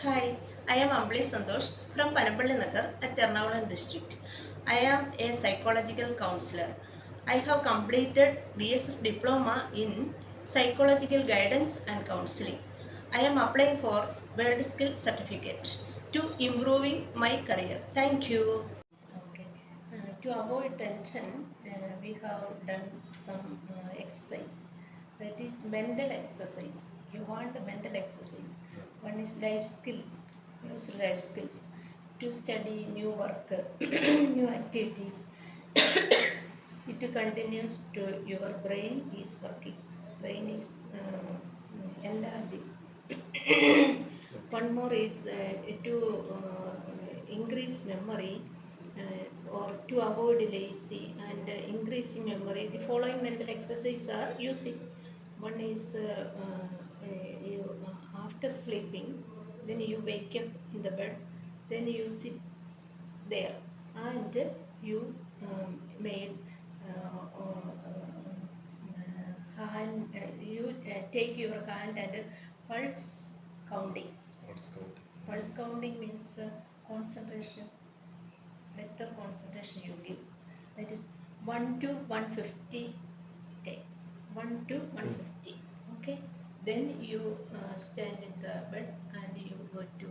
Hi, I am Ambli Santosh from Panapalli Nagar at Ernakulam district. I am a psychological counselor. I have completed BSS diploma in psychological guidance and counseling. I am applying for World Skill Certificate to improving my career. Thank you. Okay. To avoid tension, we have done some exercise. That is mental exercise. You want the mental exercise. One is life skills. Use life skills to study new work, new activities. It continues to your brain is working. Brain is enlarging. One more is to increase memory or to avoid lazy and increasing memory. The following mental exercises are using. One is after sleeping, then you wake up in the bed, then you sit there and you made hand, you take your hand and pulse counting. What's counting? Pulse counting means concentration, better concentration you give. That is 1 to 150 take. 1 to 150. Okay. Then you stand in the bed and you go to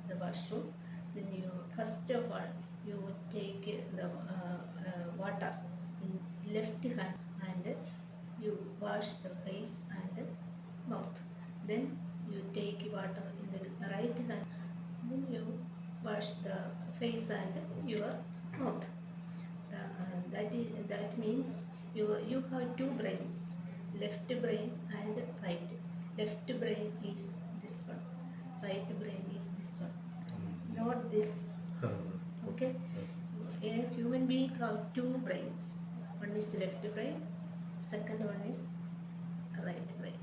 the washroom. Then you first of all you take the water in left hand and you wash the face and mouth. Then you take water in the right hand. Then you wash the face and your mouth. That means you have two brains, left brain and right. Left brain is this one, right brain is this one, not this. Okay. A human being have two brains. One is left brain, second one is right brain.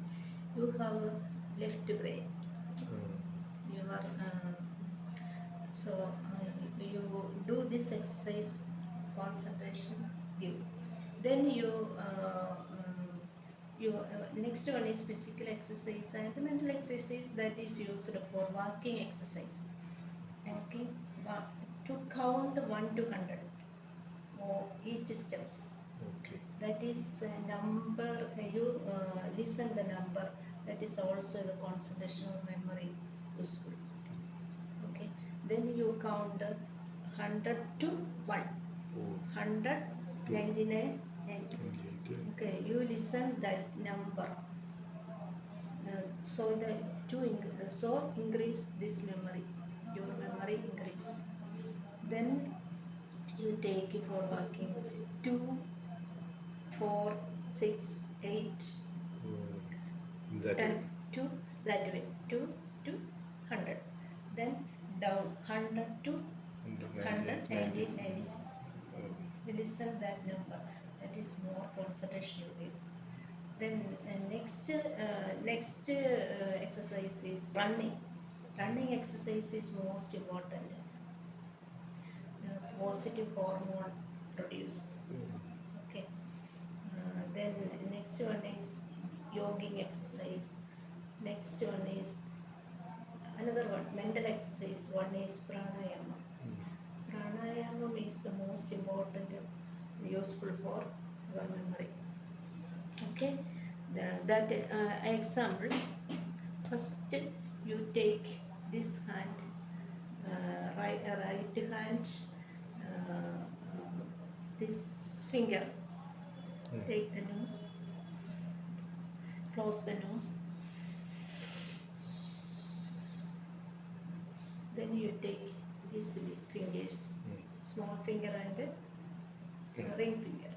You have a left brain. You are you do this exercise, concentration give. Then next one is physical exercise and mental exercise that is used for walking exercise. Walking to count 1 to 100 or each steps. Okay. That is number, you listen the number, that is also the concentration or memory useful. Okay. Then you count 100 to 1. Oh. 100, 99, and 28. okay, you listen that number. So increase this memory, your memory increase. Then you take it for walking 2, 4, 6, 8, In that 10 way. to that way, 2 to 100. Then down 100 to 100, 90, 96. You listen that number. That is more concentration you give. Then next exercise is running. Running exercise is most important. The positive hormone produce. Okay. Then next one is yoging exercise. Next one is another one, mental exercise. One is pranayama. Pranayama is the most important, useful for your memory. Okay. That example. First, you take this hand, right hand, this finger. Take the nose, close the nose. Then you take these fingers, small finger and ring finger.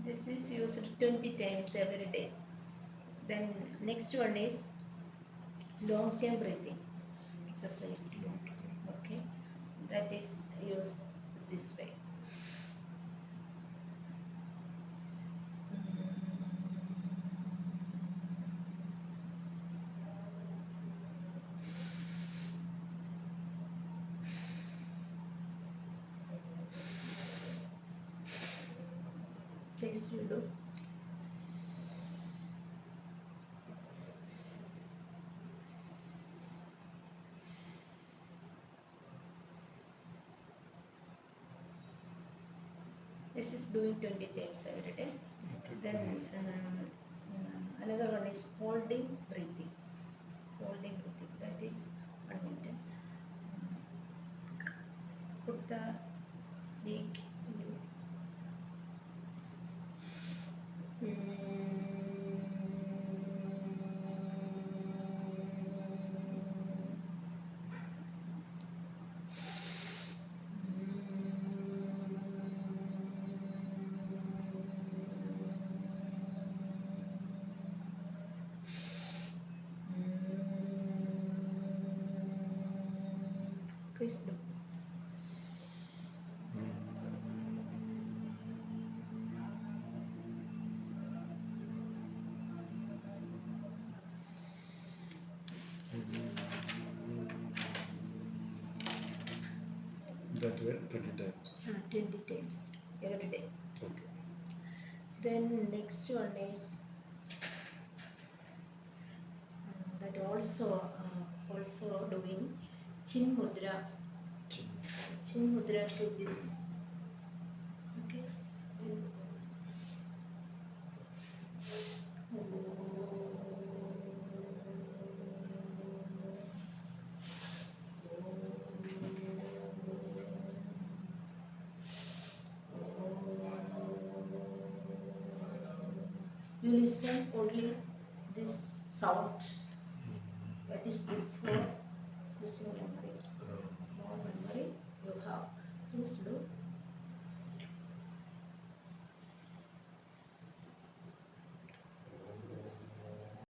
This is used 20 times every day. Then next one is long term breathing exercise. Okay, that is used this way. you do. This is doing 20 times every day. Okay. Then another one is holding breathing. Holding breathing. That is 1 minute. Put the leg. Please do. That way 20 times. 20 times every day. Okay. Then next one is that also doing chin mudra. Chin. Chin mudra to this. Okay. Then you listen only this sound. That is good.